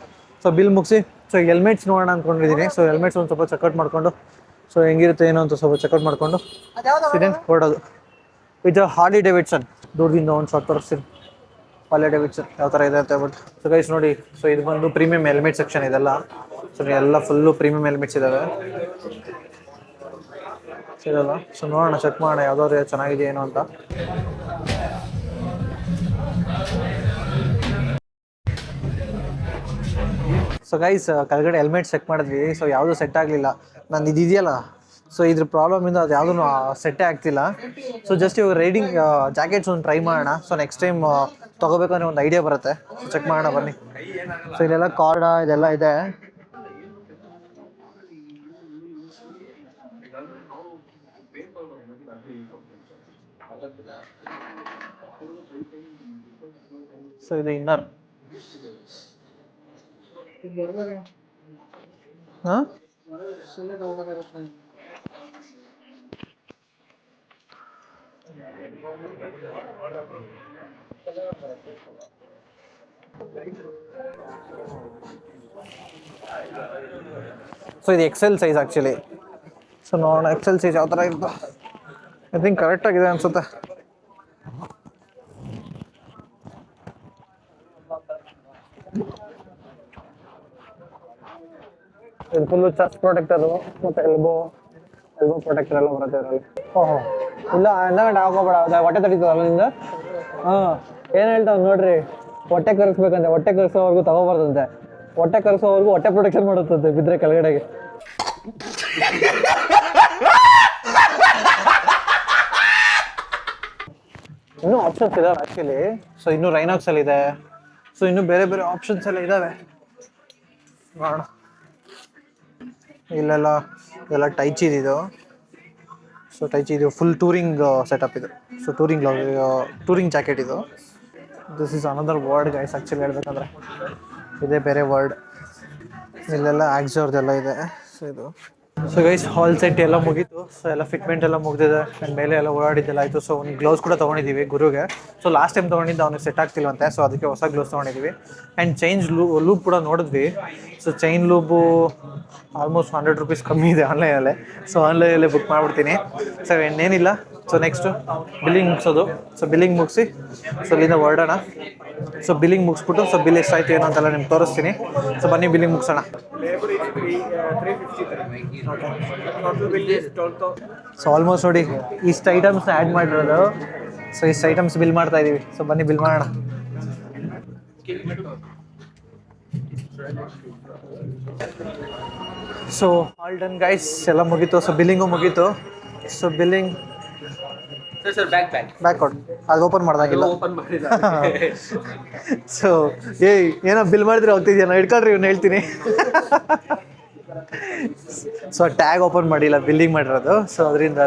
ಸೊ ಬಿಲ್ ಮುಗಿಸಿ ಸೊ ಹೆಲ್ಮೆಟ್ಸ್ ನೋಡೋಣ ಅಂದ್ಕೊಂಡಿದ್ದೀನಿ. ಸೊ ಹೆಲ್ಮೆಟ್ಸ್ ಒಂದು ಸ್ವಲ್ಪ ಚೆಕ್ಔಟ್ ಮಾಡಿಕೊಂಡು ಸೊ ಹೆಂಗಿರುತ್ತೆ ಏನೋ ಅಂತ ಸ್ವಲ್ಪ ಚೆಕ್ಔಟ್ ಮಾಡಿಕೊಂಡು ಸಿದೇನು ಹೊರಡೋದು. ಇದು ಹಾರ್ಲಿ ಡೇವಿಡ್ಸನ್, ದೂರದಿಂದ ಒಂದು ಶಾರ್ಟ್ ತೋರಿಸ್ತೀನಿ. ಹಾರ್ಲಿ ಡೇವಿಡ್ಸನ್ ಯಾವ ಥರ ಇದೆ ಅಂತ ಹೇಳ್ಬಿಟ್ಟು. ಸೊ ಗೈಸ್ ನೋಡಿ, ಸೊ ಇದು ಬಂದು ಪ್ರೀಮಿಯಂ ಹೆಲ್ಮೆಟ್ ಸೆಕ್ಷನ್ ಇದೆಲ್ಲ. ಸೊ ಎಲ್ಲ ಫುಲ್ಲು ಪ್ರೀಮಿಯಂ ಹೆಲ್ಮೆಟ್ಸ್ ಇದ್ದಾವೆ ಇದೆಲ್ಲ. ಸೊ ನೋಡೋಣ, ಚೆಕ್ ಮಾಡೋಣ ಯಾವ್ದಾದ್ರು ಚೆನ್ನಾಗಿದೆ ಏನೋ ಅಂತ. ಸೊ ಗೈಸ್ ಕೆಳಗಡೆ ಹೆಲ್ಮೆಟ್ ಚೆಕ್ ಮಾಡಿದ್ವಿ. ಸೊ ಯಾವುದೂ ಸೆಟ್ ಆಗಲಿಲ್ಲ. ನಾನು ಇದೆಯಲ್ಲ, ಸೊ ಇದ್ರ ಪ್ರಾಬ್ಲಮಿಂದ ಅದು ಯಾವುದೂ ಸೆಟ್ಟೇ ಆಗ್ತಿಲ್ಲ. ಸೊ ಜಸ್ಟ್ ಇವಾಗ ರೈಡಿಂಗ್ ಜಾಕೆಟ್ಸ್ ಒಂದು ಟ್ರೈ ಮಾಡೋಣ. ಸೊ ನೆಕ್ಸ್ಟ್ ಟೈಮ್ ತೊಗೋಬೇಕಂದ್ರೆ ಒಂದು ಐಡಿಯಾ ಬರುತ್ತೆ. ಸೊ ಚೆಕ್ ಮಾಡೋಣ ಬನ್ನಿ. ಸೊ ಇದೆಲ್ಲ ಕಾರ್ಡ ಇದೆಲ್ಲ ಇದೆ. ಸೊ ಇದು ಇನ್ನರ್. ಹಾಂ ಸೊ ಇದು ಎಕ್ಸೆಲ್ ಸೈಜ್ ಆ್ಯಕ್ಚುಲಿ. ಸೊ ನೋಡೋಣ ಎಕ್ಸೆಲ್ ಸೈಜ್ ಯಾವ ಥರ ಇರುತ್ತೆ. ಐ ಥಿಂಕ್ ಕರೆಕ್ಟಾಗಿದೆ ಅನಿಸುತ್ತೆ. ಇದು ಫುಲ್ಲು ಚೆಸ್ಟ್ ಪ್ರೊಟೆಕ್ಟರು ಮತ್ತು ಎಲ್ಬೋ ಪ್ರೊಟೆಕ್ಟರ್ ಎಲ್ಲ ಬರುತ್ತೆ ಇದರಲ್ಲಿ. ಓಹೋ ಇಲ್ಲ ಅಂದಗಂಟೆ ಹಾಕೋಬೇಡ, ಹೊಟ್ಟೆ ತಡೀತದಲ್ಲ ನಿಂದ. ಹಾಂ ಏನು ಹೇಳ್ತಾವೆ ನೋಡ್ರಿ, ಹೊಟ್ಟೆ ಕರೆಸ್ಬೇಕಂತೆ. ಹೊಟ್ಟೆ ಕರೆಸೋವರೆಗೂ ತಗೋಬಾರ್ದಂತೆ. ಹೊಟ್ಟೆ ಕರೆಸೋವರೆಗೂ ಹೊಟ್ಟೆ ಪ್ರೊಟೆಕ್ಷನ್ ಮಾಡುತ್ತಂತೆ ಬಿದ್ದರೆ ಕೆಳಗಡೆಗೆ. ಇನ್ನೂ ಆಪ್ಷನ್ಸ್ ಇದಾವೆ ಆ್ಯಕ್ಚುಲಿ. ಸೊ ಇನ್ನೂ ರೈನಾಕ್ಸಲ್ಲಿ ಇದೆ. ಸೊ ಇನ್ನೂ ಬೇರೆ ಬೇರೆ ಆಪ್ಷನ್ಸ್ ಎಲ್ಲ ಇದ್ದಾವೆ. ನೋಡೋಣ. ಇಲ್ಲೆಲ್ಲ ಇದೆಲ್ಲ ಟೈಚಿದು. ಸೊ ಟೈಚಿ ಇದು ಫುಲ್ ಟೂರಿಂಗ್ ಸೆಟಪ್ ಇದು. ಸೊ ಟೂರಿಂಗ್ ಜಾಕೆಟ್ ಇದು. This is another word guys actually ಹೇಳ್ಬೇಕಂದ್ರೆ. ಇದೇ ಬೇರೆ ವರ್ಡ್. ಇಲ್ಲೆಲ್ಲ ಆಕ್ಸೋರ್ದೆಲ್ಲ ಇದೆ. ಸೊ ಇದು ಸೊ ಗೈಸ್ ಹಾಲ್ ಸೆಟ್ ಎಲ್ಲ ಮುಗೀತು. ಸೊ ಎಲ್ಲ ಫಿಟ್ಮೆಂಟ್ ಎಲ್ಲ ಮುಗಿದಿದೆ. ಆ್ಯಂಡ್ ಮೇಲೆ ಎಲ್ಲ ಓಡಾಡಿದ್ದೆಲ್ಲ ಆಯಿತು. ಸೊ ಒಂದು ಗ್ಲೌಸ್ ಕೂಡ ತೊಗೊಂಡಿದ್ದೀವಿ ಗುರುಗೆ. ಸೊ ಲಾಸ್ಟ್ ಟೈಮ್ ತೊಗೊಂಡಿದ್ದು ಅವ್ನಿಗೆ ಸೆಟ್ ಆಗ್ತಿಲ್ವಂತೆ. ಸೊ ಅದಕ್ಕೆ ಹೊಸ ಗ್ಲೌಸ್ ತೊಗೊಂಡಿದ್ದೀವಿ. ಆ್ಯಂಡ್ ಚೈನ್ ಲೂಪ್ ಕೂಡ ನೋಡಿದ್ವಿ. So chain lube almost 100 rupees ಕಮ್ಮಿ ಇದೆ ಆನ್ಲೈನಲ್ಲೇ. ಸೊ ಆನ್ಲೈನಲ್ಲೇ ಬುಕ್ ಮಾಡಿಬಿಡ್ತೀನಿ. ಸೊ ಇನ್ನೇನಿಲ್ಲ. ಸೊ ನೆಕ್ಸ್ಟು ಬಿಲ್ಲಿಂಗ್ ಮುಗಿಸೋದು. ಸೊ ಬಿಲ್ಲಿಂಗ್ ಮುಗಿಸಿ ಸೊ ಇಲ್ಲಿಂದ ಹೊರಡೋಣ. ಸೊ ಬಿಲ್ಲಿಂಗ್ ಮುಗಿಸ್ಬಿಟ್ಟು ಸೊ ಬಿಲ್ ಎಷ್ಟಾಯಿತು ಏನೋ ಅಂತೆಲ್ಲ ನಿಮ್ಗೆ ತೋರಿಸ್ತೀನಿ. ಸೊ ಬನ್ನಿ ಬಿಲ್ಲಿಂಗ್ ಮುಗಿಸೋಣ. ಸೊ ಆಲ್ಮೋಸ್ಟ್ ನೋಡಿ ಇಷ್ಟು ಐಟಮ್ಸ್ನ ಆ್ಯಡ್ ಮಾಡಿರೋದು. ಸೊ ಇಷ್ಟು ಐಟಮ್ಸ್ ಬಿಲ್ ಮಾಡ್ತಾ ಇದ್ದೀವಿ. ಸೊ ಬನ್ನಿ ಬಿಲ್ ಮಾಡೋಣ. ಸೊ ಆಲ್ ಡನ್ ಗೈಸ್, ಎಲ್ಲ ಮುಗೀತು. ಸೊ ಬಿಲ್ಲಿಂಗು ಮುಗೀತು. ಸೊ ಬಿಲ್ಲಿಂಗ್ ಬ್ಯಾಕ್ ಕೊಡು, ಅದು ಓಪನ್ ಮಾಡ್ದಾಗಿಲ್ಲ. ಸೊ ಏನೋ ಬಿಲ್ ಮಾಡಿದ್ರೆ ಹೋಗ್ತಿದ್ಯಾ, ನಾವು ಇಟ್ಕೊಳ್ರಿ ಇವ್ನು ಹೇಳ್ತೀನಿ. ಸೊ ಟ್ಯಾಗ್ ಓಪನ್ ಮಾಡಿಲ್ಲ, ಬಿಲ್ಲಿಂಗ್ ಮಾಡಿರೋದು. ಸೊ ಅದರಿಂದ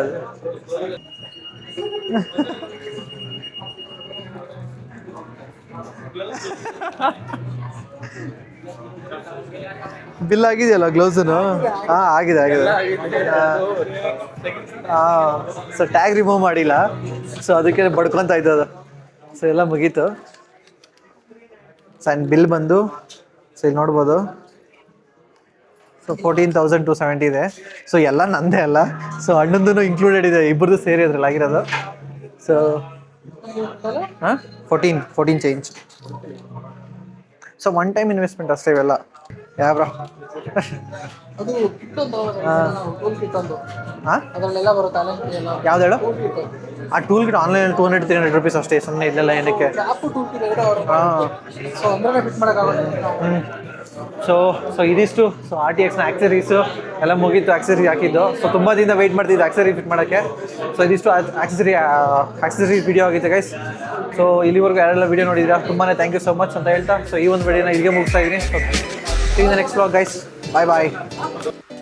ಬಿಲ್ ಆಗಿದೆಯಲ್ಲ ಗ್ಲೌಸನು? ಹಾಂ ಆಗಿದೆ. ಹಾಂ ಸೊ ಟ್ಯಾಗ್ ರಿಮೂವ್ ಮಾಡಿಲ್ಲ. ಸೊ ಅದಕ್ಕೆ ಬಡ್ಕೊತಾ ಇದ್ದದು. ಸೊ ಎಲ್ಲ ಮುಗೀತು. ಸೊ ಬಿಲ್ ಬಂದು ಸೊ ಇಲ್ಲಿ ನೋಡ್ಬೋದು. ಸೊ 14,270 ಇದೆ. ಸೊ ಎಲ್ಲ ನಂದೇ ಅಲ್ಲ. ಸೊ ಅಣ್ಣಂದು ಇನ್ಕ್ಲೂಡೆಡ್ ಇದೆ, ಇಬ್ಬರದು ಸೇರಿ ಅದ್ರಲ್ಲಿ ಆಗಿರೋದು. ಸೊ ಹಾಂ 14 change. So one time investment ಅಷ್ಟೇ ಇವೆಲ್ಲ. ಯಾವ ಯಾವ್ದು ಹೇಳು? ಆ ಟೂಲ್ ಕಿಟ್ ಆನ್ಲೈನ್ 200-300 ರೂಪೀಸ್ ಅಷ್ಟೇ. ಸುಮ್ಮನೆ ಇಲ್ಲೆಲ್ಲ ಏನಕ್ಕೆ? ಸೊ ಇದಿಷ್ಟು. ಸೊ RTXನ ಆಕ್ಸರೀಸು ಎಲ್ಲ ಮುಗೀತು. ಆಕ್ಸರಿ ಹಾಕಿದ್ದು. ಸೊ ತುಂಬ ದಿನ ವೆಯ್ಟ್ ಮಾಡ್ತಿದ್ದು ಆಕ್ಸರಿ ಫಿಟ್ ಮಾಡೋಕ್ಕೆ. ಸೊ ಇದಿಷ್ಟು ಆಕ್ಸರಿ ವಿಡಿಯೋ ಆಗಿತ್ತು ಗೈಸ್. ಸೊ ಇಲ್ಲಿವರೆಗೂ ಯಾರೆಲ್ಲ ವಿಡಿಯೋ ನೋಡಿದ್ದೀರಾ ತುಂಬಾ ಥ್ಯಾಂಕ್ ಯು ಸೊ ಮಚ್ ಅಂತ ಹೇಳ್ತಾ ಸೊ ಈ ಒಂದು ವಿಡಿಯೋನ ಇಲ್ಲಿಗೆ ಮುಗಿಸ್ತಾ ಇದ್ದೀನಿ. So see you in the next vlog guys. Bye bye.